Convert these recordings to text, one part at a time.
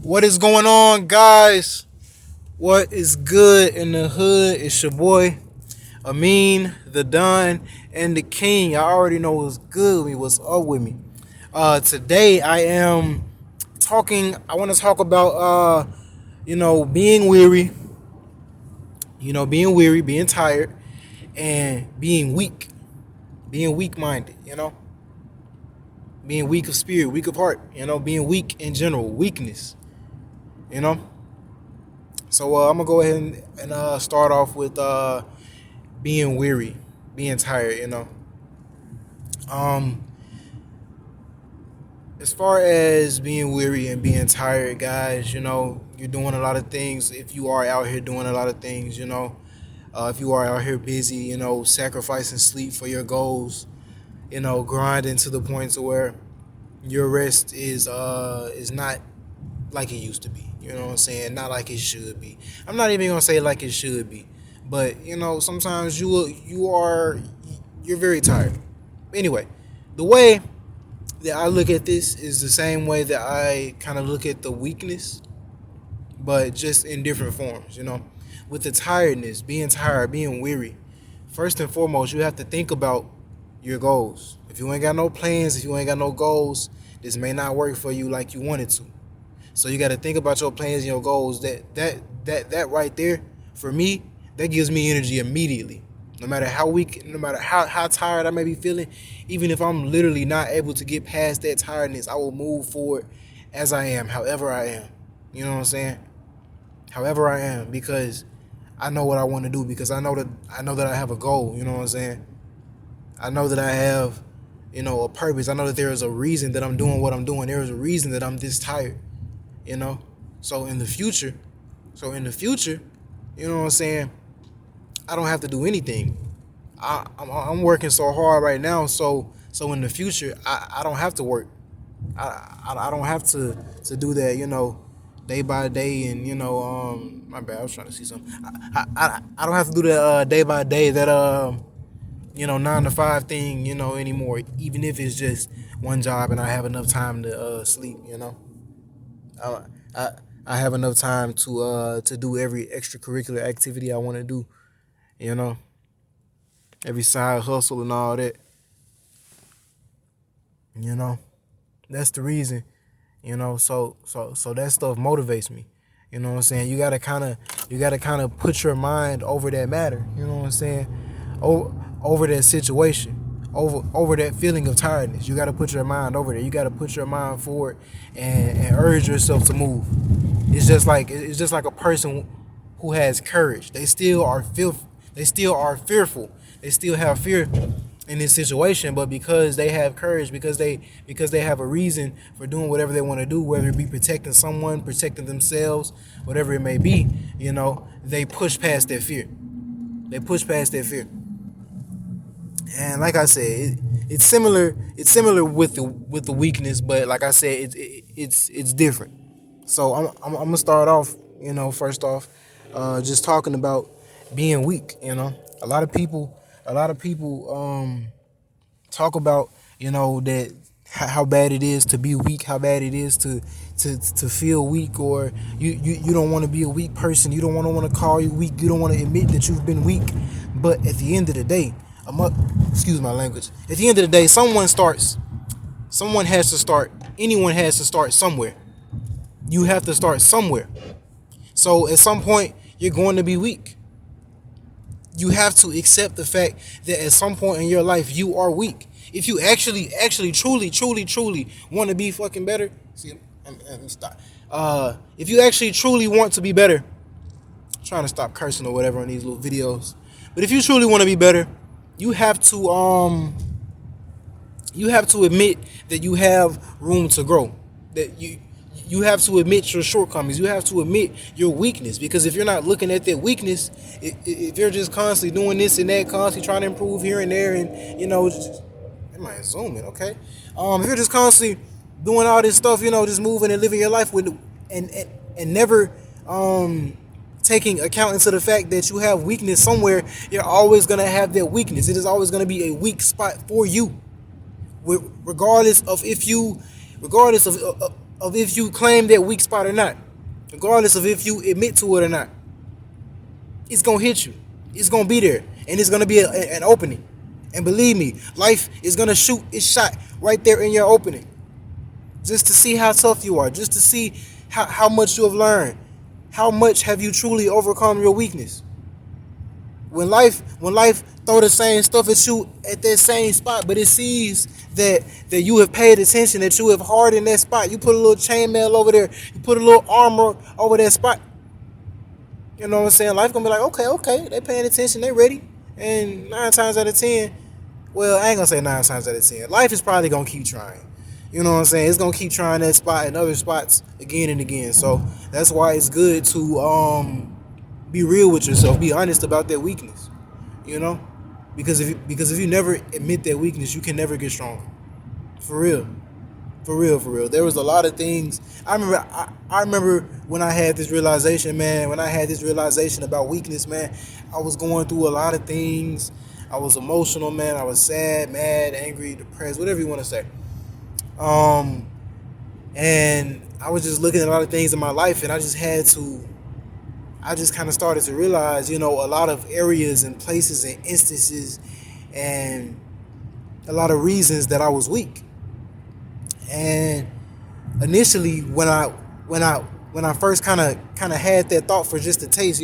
What is going on, guys? What is good in the hood? It's your boy, Amin, the Don, and the King. I already know what's good with me, what's up with me. Today I am talking. I want to talk about, being weary. Being weary, being tired, and being weak, being weak-minded. Being weak of spirit, weak of heart. Being weak in general, weakness. You know. So I'm gonna go ahead and start off with being weary, being tired. Um, as far as being weary and being tired, guys, you're doing a lot of things. If you are out here doing a lot of things, if you are out here busy, sacrificing sleep for your goals, grinding to the point to where your rest is not like it used to be. You know what I'm saying? Not like it should be. I'm not even gonna say like it should be, but sometimes you're very tired. Anyway, the way that I look at this is the same way that I kind of look at the weakness, but just in different forms. With the tiredness, being tired, being weary. First and foremost, you have to think about your goals. If you ain't got no plans, if you ain't got no goals, this may not work for you like you wanted to. So you got to think about your plans and your goals. That right there, for me, that gives me energy immediately. No matter how weak, no matter how tired I may be feeling, even if I'm literally not able to get past that tiredness, I will move forward as I am, however I am. You know what I'm saying? However I am, because I know what I want to do, because I know that I have a goal. You know what I'm saying? I know that I have, a purpose. I know that there is a reason that I'm doing what I'm doing. There is a reason that I'm this tired. So in the future, you know what I'm saying, I don't have to do anything. I'm working so hard right now, so in the future I don't have to work. I don't have to do that, day by day. And my bad, I was trying to see something. I don't have to do that day by day, that 9 to 5 thing, anymore, even if it's just one job and I have enough time to sleep. I, I I have enough time to do every extracurricular activity I want to do. You know, every side hustle and all that. You know, that's the reason. So that stuff motivates me. You know what I'm saying? You gotta kind of put your mind over that matter. You know what I'm saying? Over that situation, over that feeling of tiredness. You gotta put your mind over there. You gotta put your mind forward and urge yourself to move. It's just like a person who has courage. They still are fearful. They still have fear in this situation, but because they have courage, because they have a reason for doing whatever they want to do, whether it be protecting someone, protecting themselves, whatever it may be, they push past their fear. They push past their fear. And like I said, it's similar. It's similar with the weakness, but like I said, it's different. So I'm gonna start off, first off, just talking about being weak. A lot of people, talk about, that how bad it is to be weak, how bad it is to feel weak, or you don't want to be a weak person. You don't want to call you weak. You don't want to admit that you've been weak. But at the end of the day, excuse my language. At the end of the day, someone has to start. Anyone has to start somewhere. You have to start somewhere. So at some point, you're going to be weak. You have to accept the fact that at some point in your life, you are weak. If you actually, truly want to be fucking better, stop. If you actually truly want to be better, I'm trying to stop cursing or whatever on these little videos. But if you truly want to be better, you have to admit that you have room to grow. That you have to admit your shortcomings. You have to admit your weakness, because if you're not looking at that weakness, if you're just constantly doing this and that, constantly trying to improve here and there, and it might zoom in, okay? If you're just constantly doing all this stuff, just moving and living your life with, and never taking account into the fact that you have weakness somewhere, you're always gonna have that weakness. It is always gonna be a weak spot for you, regardless of of if you claim that weak spot or not, regardless of if you admit to it or not. It's gonna hit you. It's gonna be there, and it's gonna be an opening. And believe me, life is gonna shoot its shot right there in your opening, just to see how tough you are, just to see how much you have learned, how much have you truly overcome your weakness. When life throw the same stuff at you at that same spot, but it sees that you have paid attention, that you have hardened that spot. You put a little chainmail over there, you put a little armor over that spot. You know what I'm saying? Life gonna be like, okay, they paying attention, they ready. And 9 times out of 10, well, I ain't gonna say 9 times out of 10. Life is probably gonna keep trying. You know what I'm saying? It's gonna keep trying that spot and other spots again and again. So that's why it's good to be real with yourself, be honest about that weakness. You know, because if you never admit that weakness, you can never get stronger. For real. For real, for real. There was a lot of things. I remember when I had this realization, man. When I had this realization about weakness, man. I was going through a lot of things. I was emotional, man. I was sad, mad, angry, depressed, whatever you want to say. Um, and I was just looking at a lot of things in my life, and I just had to. I just kind of started to realize, a lot of areas and places and instances, and a lot of reasons that I was weak. And initially, when I first kind of had that thought for just a taste,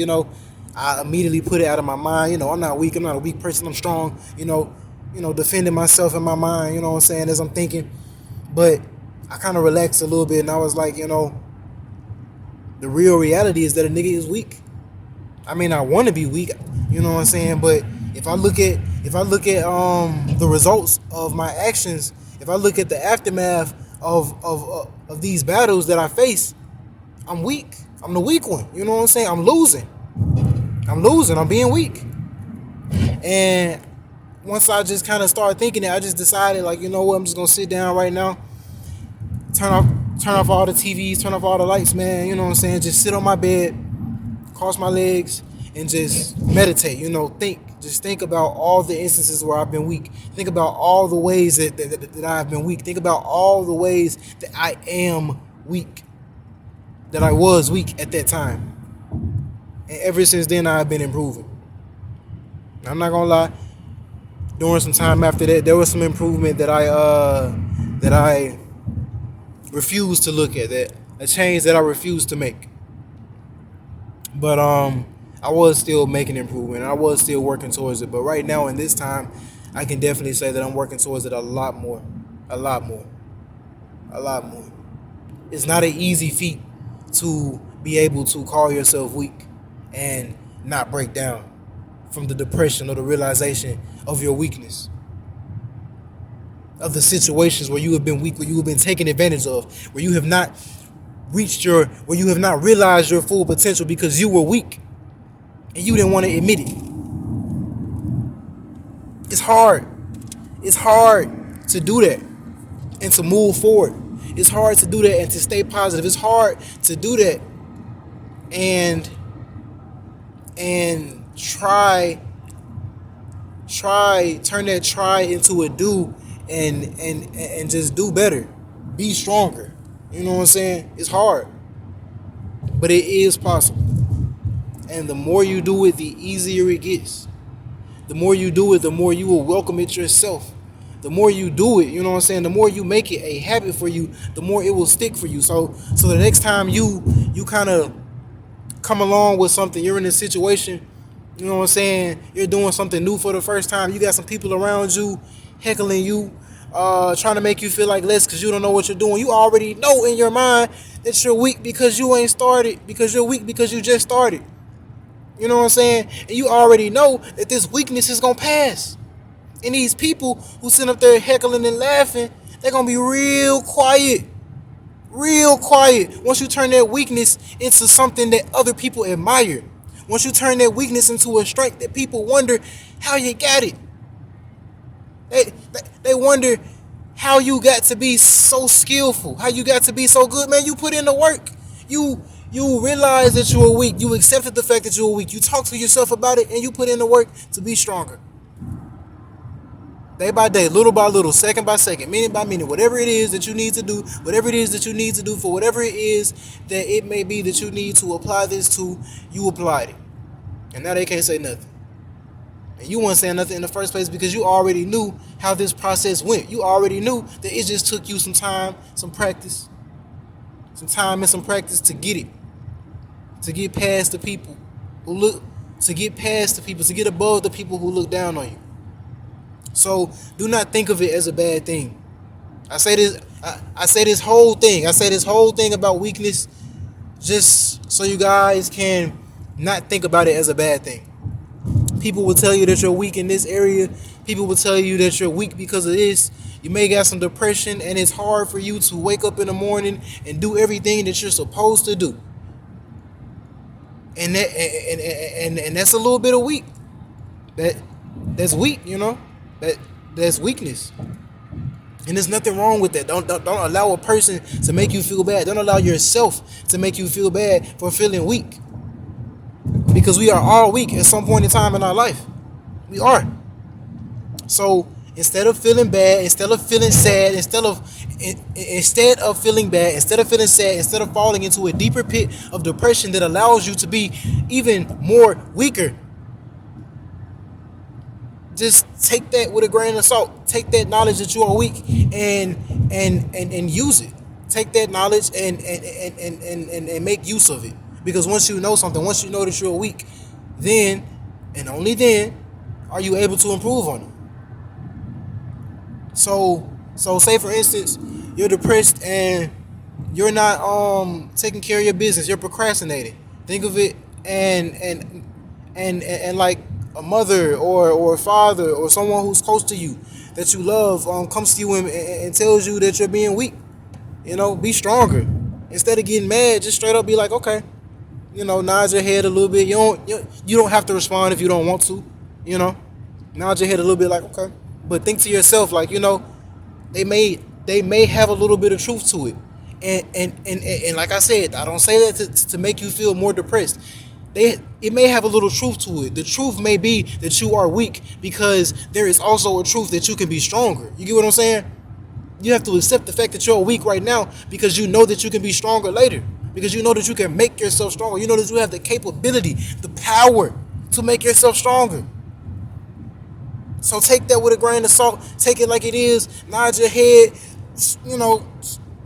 I immediately put it out of my mind. I'm not weak. I'm not a weak person. I'm strong. Defending myself in my mind. You know what I'm saying, as I'm thinking. But I kind of relaxed a little bit, and I was like, the real reality is that a nigga is weak. I mean, I want to be weak. You know what I'm saying, but if I look at the results of my actions, if I look at the aftermath of these battles that I face, I'm weak. I'm the weak one. You know what I'm saying? I'm losing. I'm being weak. And once I just kind of started thinking that, I just decided, like, you know what? I'm just gonna sit down right now, turn off all the TVs, turn off all the lights, man. You know what I'm saying? Just sit on my bed, cross my legs, and just meditate. Think about all the instances where I've been weak. Think about all the ways that I've been weak. Think about all the ways that I am weak, that I was weak at that time. And ever since then, I've been improving. I'm not gonna lie. During some time after that, there was some improvement that I refused to look at, that a change that I refused to make. But I was still making improvement. I was still working towards it. But right now, in this time, I can definitely say that I'm working towards it a lot more. A lot more. A lot more. It's not an easy feat to be able to call yourself weak and not break down from the depression or the realization of your weakness, of the situations where you have been weak, where you have been taken advantage of, where you have not where you have not realized your full potential because you were weak and you didn't want to admit it. It's hard. It's hard to do that and to move forward. It's hard to do that and to stay positive. It's hard to do that and turn that try into a do, and just do better, be stronger. You know what I'm saying? It's hard, but it is possible. And the more you do it, the easier it gets. The more you do it, the more you will welcome it yourself. The more you do it, you know what I'm saying, the more you make it a habit for you, the more it will stick for you. So the next time you kind of come along with something, you're in a situation, you know what I'm saying, you're doing something new for the first time, you got some people around you heckling you, trying to make you feel like less because you don't know what you're doing. You already know in your mind that you're weak because you ain't started, because you're weak because you just started. You know what I'm saying? And you already know that this weakness is going to pass. And these people who sit up there heckling and laughing, they're going to be real quiet. Real quiet. Once you turn that weakness into something that other people admire. Once you turn that weakness into a strength that people wonder how you got it. They wonder how you got to be so skillful, how you got to be so good. Man, you put in the work. You realize that you were weak. You accepted the fact that you were weak. You talk to yourself about it, and you put in the work to be stronger. day by day, little by little, second by second, minute by minute, whatever it is that you need to do, whatever it is that you need to do for whatever it is that it may be that you need to apply this to, you applied it. And now they can't say nothing. And you weren't saying nothing in the first place because you already knew how this process went. You already knew that it just took you some time, some practice, some time and some practice to get it, to get past the people who look, to get past the people, to get above the people who look down on you. So do not think of it as a bad thing. I say this. I say this whole thing. I say this whole thing about weakness, just so you guys can not think about it as a bad thing. People will tell you that you're weak in this area. People will tell you that you're weak because of this. You may got some depression, and it's hard for you to wake up in the morning and do everything that you're supposed to do. And that's a little bit of weak. That's weak, you know. That's weakness. And there's nothing wrong with that. Don't allow a person to make you feel bad. Don't allow yourself to make you feel bad for feeling weak. Because we are all weak at some point in time in our life. We are. So instead of feeling bad, instead of feeling sad, instead of feeling bad, instead of feeling sad, instead of falling into a deeper pit of depression that allows you to be even more weaker, just take that with a grain of salt. Take that knowledge that you are weak and use it. Take that knowledge and make use of it. Because once you know something, once you know that you're weak, then and only then are you able to improve on it. So say for instance, you're depressed and you're not taking care of your business, you're procrastinating. Think of it and like a mother or a father or someone who's close to you that you love comes to you and tells you that you're being weak. You know, be stronger. Instead of getting mad, just straight up be like, okay, you know, nod your head a little bit. You don't have to respond if you don't want to. You know, nod your head a little bit like, okay, but think to yourself like, you know, they may have a little bit of truth to it. And like I said, I don't say that to make you feel more depressed. It may have a little truth to it. The truth may be that you are weak because there is also a truth that you can be stronger. You get what I'm saying? You have to accept the fact that you're weak right now because you know that you can be stronger later. Because you know that you can make yourself stronger. You know that you have the capability, the power to make yourself stronger. So take that with a grain of salt. Take it like it is. Nod your head. You know,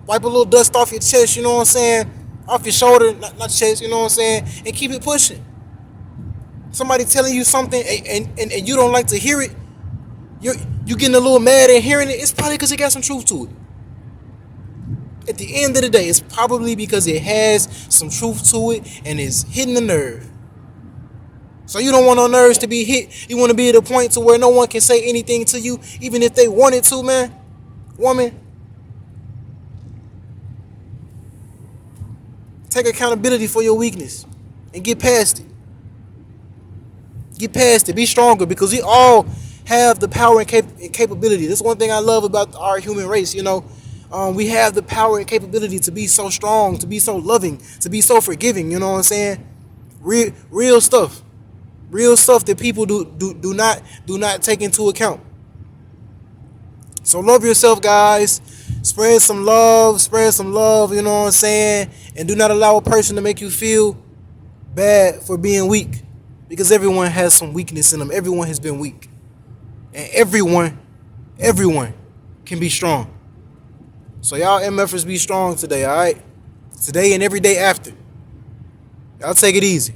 wipe a little dust off your chest. You know what I'm saying? Off your shoulder, not chest. You know what I'm saying? And keep it pushing. Somebody telling you something and you don't like to hear it. You getting a little mad at hearing it. It's probably because it got some truth to it. At the end of the day, it's probably because it has some truth to it and it's hitting the nerve. So you don't want no nerves to be hit. You want to be at a point to where no one can say anything to you, even if they wanted to, man. Woman, take accountability for your weakness and get past it. Get past it. Be stronger because we all have the power and capability. This is one thing I love about our human race, you know. We have the power and capability to be so strong, to be so loving, to be so forgiving, you know what I'm saying? Real stuff. Real stuff that people do not take into account. So love yourself, guys. Spread some love, you know what I'm saying? And do not allow a person to make you feel bad for being weak. Because everyone has some weakness in them. Everyone has been weak. And everyone can be strong. So y'all MFers be strong today, alright? Today and every day after. Y'all take it easy.